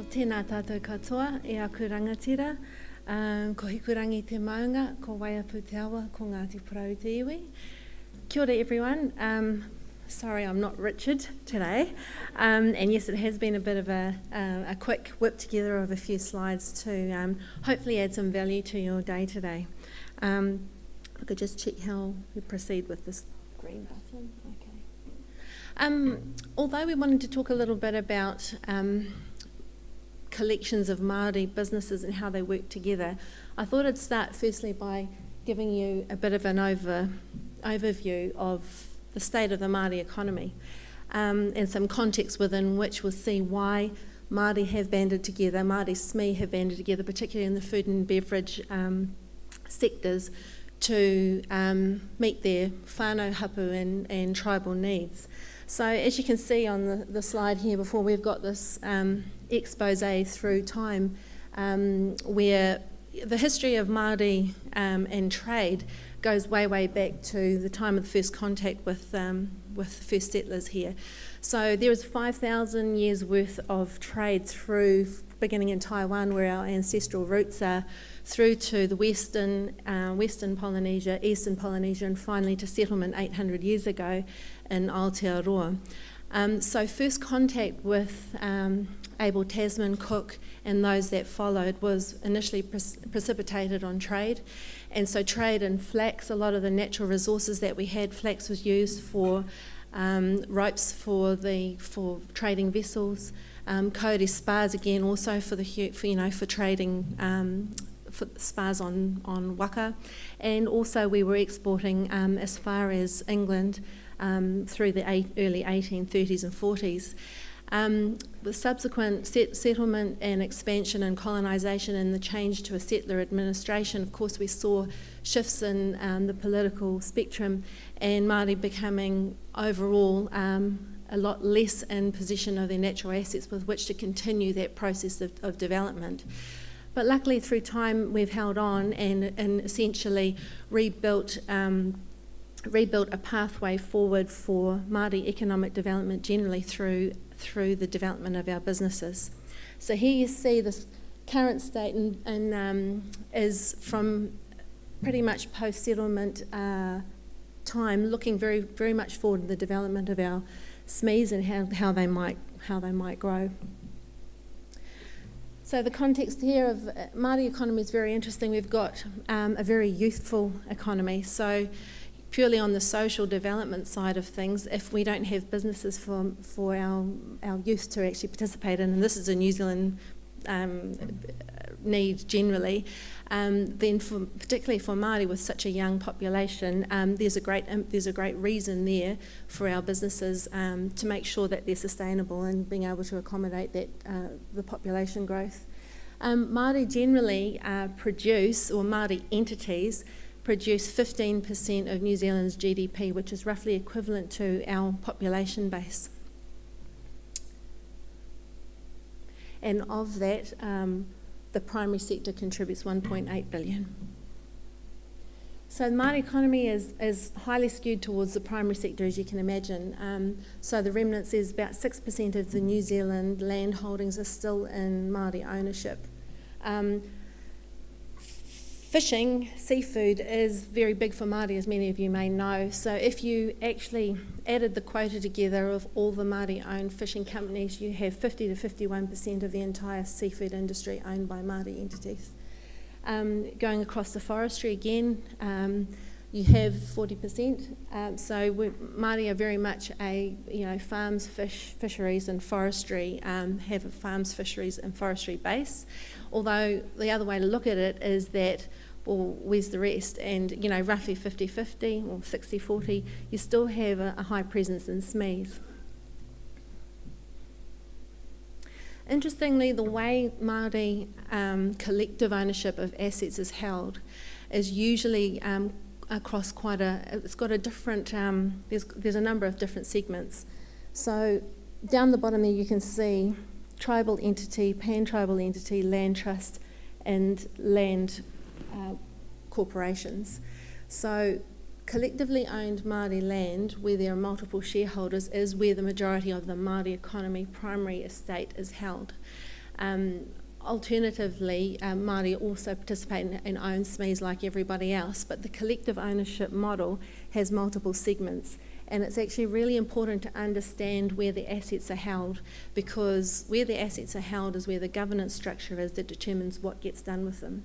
Tēnā tātou katoa, e aku rangatira, ko hikurangi te maunga, ko waiapu te awa, ko Ngāti Porou te iwi. Kia ora everyone. Sorry I'm not Richard today, and yes, it has been a bit of a quick whip together of a few slides to hopefully add some value to your day today. I could just check how we proceed with this green button. Okay. Although we wanted to talk a little bit about collections of Māori businesses and how they work together, I thought I'd start firstly by giving you a bit of an overview of the state of the Māori economy and some context within which we'll see why Māori have banded together, Māori SME have banded together, particularly in the food and beverage sectors, to meet their whānau hapu and tribal needs. So as you can see on the slide here before, we've got this expose through time where the history of Māori and trade goes way, way back to the time of the first contact with the first settlers here. So there was 5,000 years worth of trade through, beginning in Taiwan where our ancestral roots are, through to the Western Polynesia, Eastern Polynesia, and finally to settlement 800 years ago in Aotearoa. So first contact with Abel Tasman, Cook, and those that followed was initially precipitated on trade. And so trade in flax, a lot of the natural resources that we had, flax was used for ropes for trading vessels, Kohere spars again also for trading for spars on waka, and also we were exporting as far as England through the early 1830s and 40s. With subsequent settlement and expansion and colonisation and the change to a settler administration, of course we saw shifts in the political spectrum and Māori becoming overall a lot less in possession of their natural assets with which to continue that process of development. But luckily through time we've held on and essentially rebuilt a pathway forward for Māori economic development generally through the development of our businesses. So here you see this current state and is from pretty much post-settlement time, looking very, very much forward to the development of our SMEs and how they might grow. So the context here of Māori economy is very interesting. We've got a very youthful economy. So purely on the social development side of things, if we don't have businesses for our youth to actually participate in, and this is a New Zealand need generally, then particularly for Māori with such a young population, there's a great reason there for our businesses to make sure that they're sustainable and being able to accommodate that the population growth. Māori generally produce, or Māori entities produce 15% of New Zealand's GDP, which is roughly equivalent to our population base. And of that, the primary sector contributes 1.8 billion. So the Māori economy is highly skewed towards the primary sector, as you can imagine. So the remnants is about 6% of the New Zealand land holdings are still in Māori ownership. Fishing, seafood, is very big for Māori, as many of you may know. So if you actually added the quota together of all the Māori-owned fishing companies, you have 50 to 51% of the entire seafood industry owned by Māori entities. Going across the forestry again, you have 40%. So Māori are very much farms, fisheries and forestry, have a farms, fisheries and forestry base. Although the other way to look at it is that, well, where's the rest? And, roughly 50-50 or 60-40, you still have a high presence in SMEs. Interestingly, the way Māori collective ownership of assets is held is usually across it's got a different, there's a number of different segments. So down the bottom there you can see tribal entity, pan-tribal entity, land trust and land corporations. So collectively owned Māori land, where there are multiple shareholders, is where the majority of the Māori economy primary estate is held. Alternatively, Māori also participate and own SMEs like everybody else, but the collective ownership model has multiple segments, and it's actually really important to understand where the assets are held, because where the assets are held is where the governance structure is that determines what gets done with them.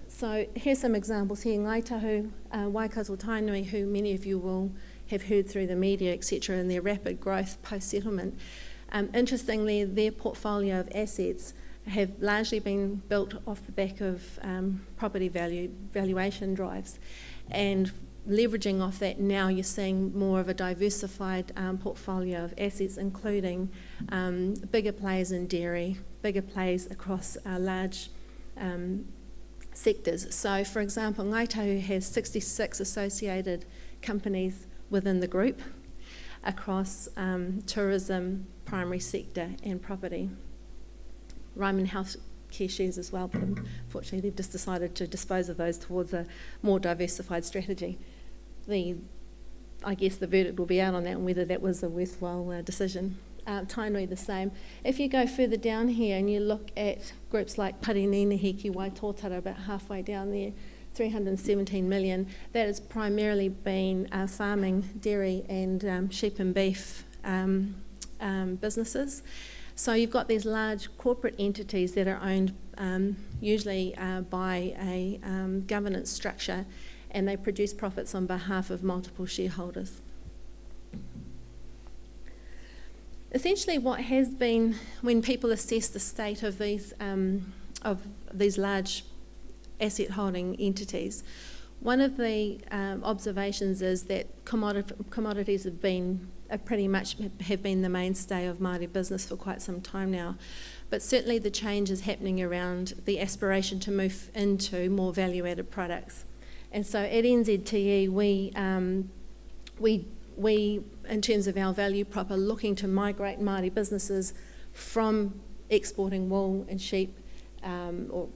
So here's some examples here. Ngai Tahu, Waikato Tainui, who many of you will have heard through the media, etc., and their rapid growth post-settlement. Interestingly, their portfolio of assets have largely been built off the back of property valuation drives, and leveraging off that now you're seeing more of a diversified portfolio of assets, including bigger players in dairy, bigger players across large sectors. So, for example, Ngai Tahu has 66 associated companies within the group across tourism, primary sector and property. Ryman Healthcare shares as well, but unfortunately they've just decided to dispose of those towards a more diversified strategy. I guess the verdict will be out on that and whether that was a worthwhile decision. Tainui the same. If you go further down here and you look at groups like Parinihiki Waitotara, about halfway down there, 317 million, that has primarily been farming, dairy and sheep and beef businesses. So you've got these large corporate entities that are owned usually by a governance structure, and they produce profits on behalf of multiple shareholders. Essentially what has been, when people assess the state of these large asset holding entities, one of the observations is that commodities have pretty much been the mainstay of Māori business for quite some time now, but certainly the change is happening around the aspiration to move into more value-added products. And so at NZTE we, in terms of our value prop, are looking to migrate Māori businesses from exporting wool and sheep or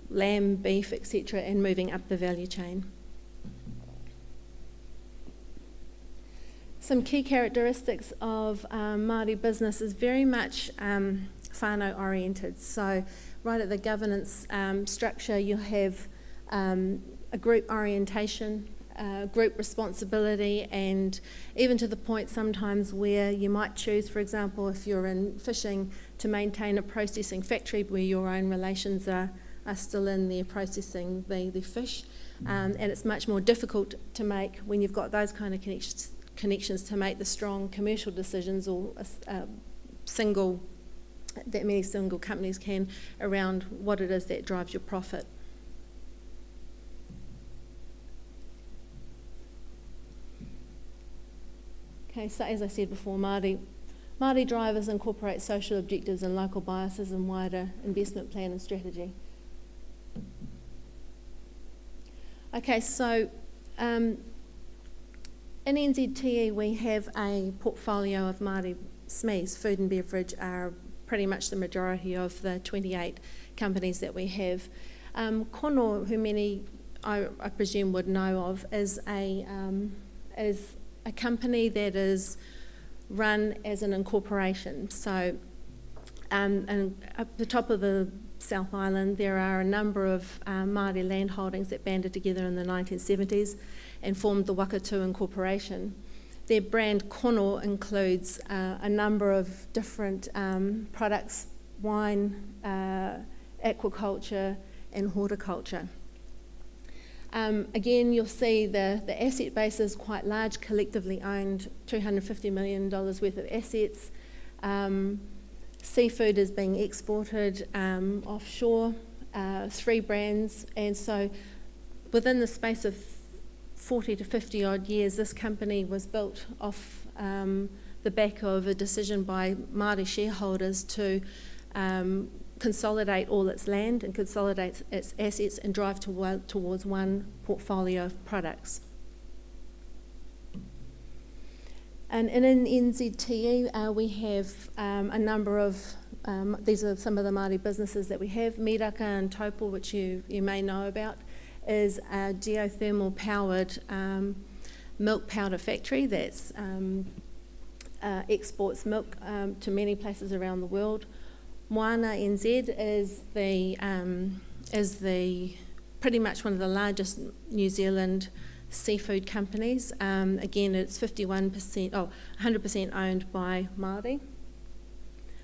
lamb, beef, etc., and moving up the value chain. Some key characteristics of Māori business is very much whānau oriented. So right at the governance structure, you'll have a group orientation, group responsibility, and even to the point sometimes where you might choose, for example, if you're in fishing, to maintain a processing factory where your own relations are still in there processing the fish. And it's much more difficult to make, when you've got those kind of connections, to make the strong commercial decisions or that many single companies can around what it is that drives your profit. Okay, so as I said before, Māori drivers incorporate social objectives and local biases in wider investment plan and strategy. Okay, so in NZTE we have a portfolio of Māori SMEs. Food and beverage are pretty much the majority of the 28 companies that we have. Kono, who many I presume would know of, is a company that is run as an incorporation. So and up the top of the South Island there are a number of Māori land holdings that banded together in the 1970s and formed the Wakatu Incorporation. Their brand Kono includes a number of different products, wine, aquaculture and horticulture. Again, you'll see the asset base is quite large, collectively owned $250 million worth of assets. Seafood is being exported offshore, 3 brands, and so within the space of 40 to 50 odd years, this company was built off the back of a decision by Māori shareholders to consolidate all its land and consolidate its assets and drive towards one portfolio of products. And in NZTE we have a number of, these are some of the Māori businesses that we have. Miraka and Taupo, which you may know about, is a geothermal powered milk powder factory that's exports milk to many places around the world. Moana NZ is the pretty much one of the largest New Zealand seafood companies. Again, it's 100% owned by Māori.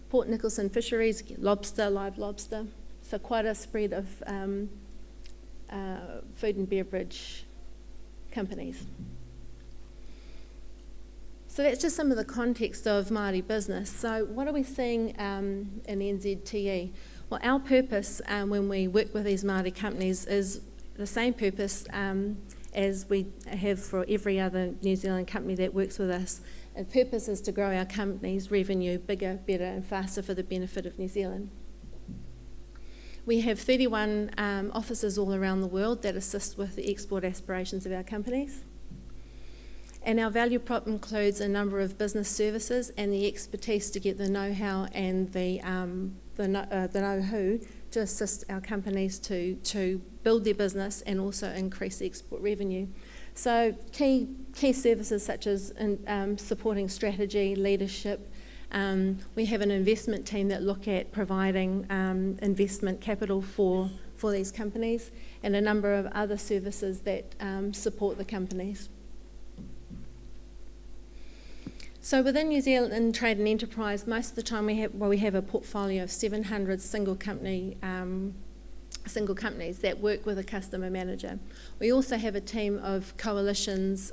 Port Nicholson Fisheries, lobster, live lobster. So quite a spread of food and beverage companies. So that's just some of the context of Māori business. So what are we seeing in NZTE? Well, our purpose when we work with these Māori companies is the same purpose as we have for every other New Zealand company that works with us. And purpose is to grow our company's revenue bigger, better and faster for the benefit of New Zealand. We have 31 offices all around the world that assist with the export aspirations of our companies. And our value prop includes a number of business services and the expertise to get the know-how and the know-who to assist our companies to build their business and also increase export revenue. So key services such as supporting strategy, leadership. We have an investment team that look at providing investment capital for these companies, and a number of other services that support the companies. So within New Zealand Trade and Enterprise, most of the time we have a portfolio of 700 single companies that work with a customer manager. We also have a team of coalitions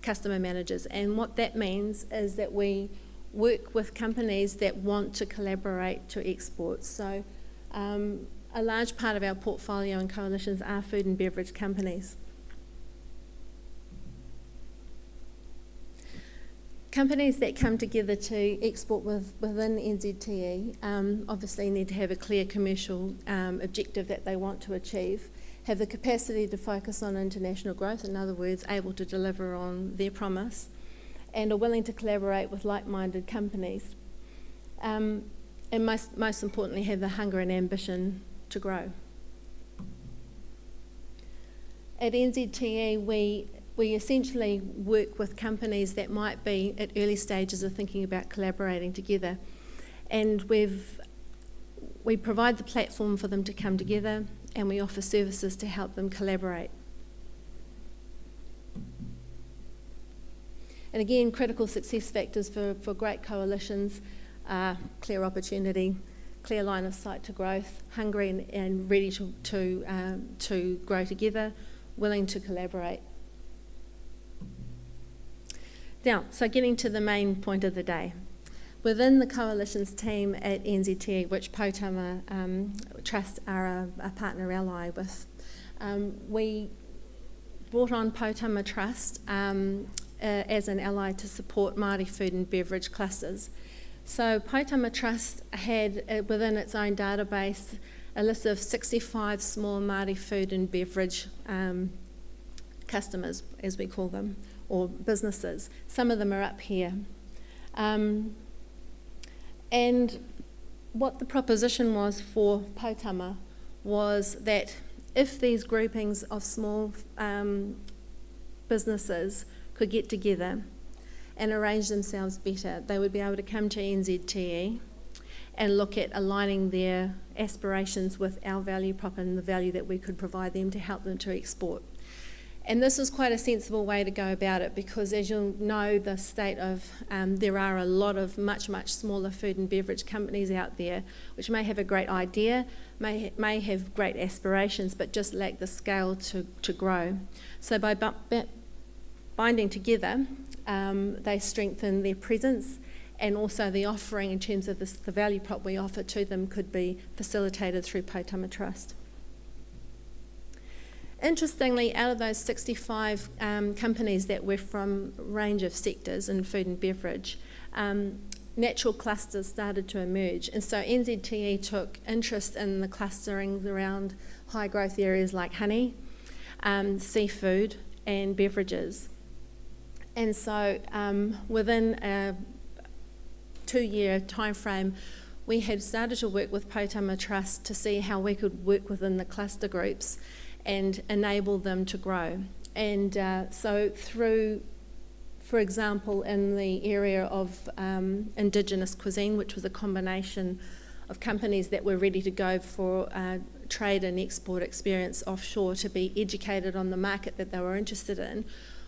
customer managers, and what that means is that we work with companies that want to collaborate to export. So a large part of our portfolio and coalitions are food and beverage companies. Companies that come together to export within NZTE obviously need to have a clear commercial objective that they want to achieve, have the capacity to focus on international growth, in other words, able to deliver on their promise, and are willing to collaborate with like-minded companies. And most importantly, have the hunger and ambition to grow. At NZTE, we essentially work with companies that might be at early stages of thinking about collaborating together, and we provide the platform for them to come together, and we offer services to help them collaborate. And again, critical success factors for great coalitions are clear opportunity, clear line of sight to growth, hungry and ready to grow together, willing to collaborate. Now, so getting to the main point of the day. Within the coalitions team at NZTE, which Poutama Trust are a partner ally with, we brought on Poutama Trust as an ally to support Māori food and beverage clusters. So Poutama Trust had within its own database a list of 65 small Māori food and beverage customers, as we call them, or businesses. Some of them are up here. And what the proposition was for Poutama was that if these groupings of small businesses could get together and arrange themselves better, they would be able to come to NZTE and look at aligning their aspirations with our value prop and the value that we could provide them to help them to export. And this is quite a sensible way to go about it, because as you'll know, the state of, there are a lot of much smaller food and beverage companies out there which may have a great idea, may have great aspirations, but just lack the scale to grow. So by binding together, they strengthen their presence, and also the offering in terms of the value prop we offer to them could be facilitated through Poutama Trust. Interestingly, out of those 65 companies that were from a range of sectors in food and beverage, natural clusters started to emerge. And so NZTE took interest in the clusterings around high growth areas like honey, seafood and beverages. And so within a 2-year time frame, we had started to work with Poutama Trust to see how we could work within the cluster groups and enable them to grow. And so through, for example, in the area of Indigenous cuisine, which was a combination of companies that were ready to go for trade and export experience offshore to be educated on the market that they were interested in,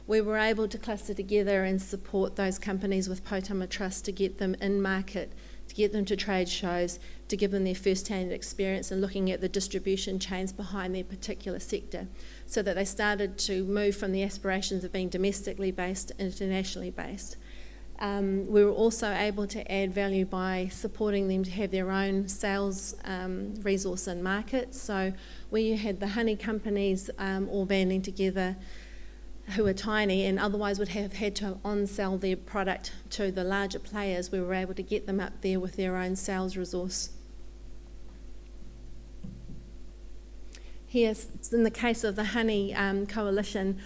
we were able to cluster together and support those companies with Potama Trust to get them in market, to get them to trade shows, to give them their first-hand experience and looking at the distribution chains behind their particular sector, so that they started to move from the aspirations of being domestically based to internationally based. We were also able to add value by supporting them to have their own sales resource and market. So where you had the honey companies all banding together, who are tiny and otherwise would have had to on-sell their product to the larger players, we were able to get them up there with their own sales resource. Here, in the case of the honey coalition,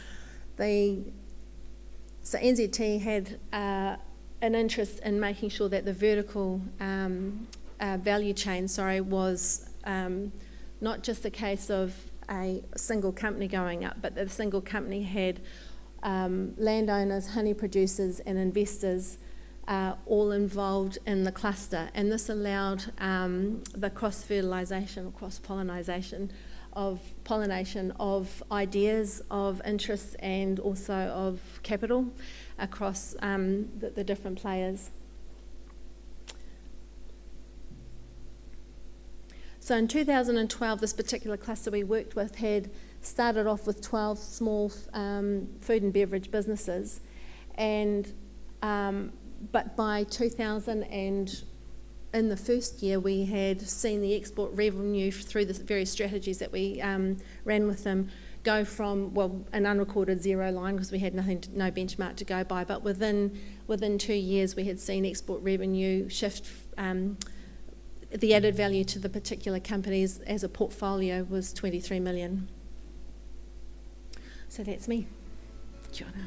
so NZTE had an interest in making sure that the vertical value chain, was not just a case of a single company going up, but that the single company had landowners, honey producers and investors all involved in the cluster. And this allowed the cross-fertilisation or cross-pollination of pollination of ideas, of interests and also of capital across the different players. So in 2012, this particular cluster we worked with had started off with 12 small food and beverage businesses, and but by 2000 and in the first year we had seen the export revenue through the various strategies that we ran with them go from, well, an unrecorded zero line because we had no benchmark to go by, but within 2 years we had seen export revenue shift. The added value to the particular companies as a portfolio was 23 million. So that's me. Kia ora.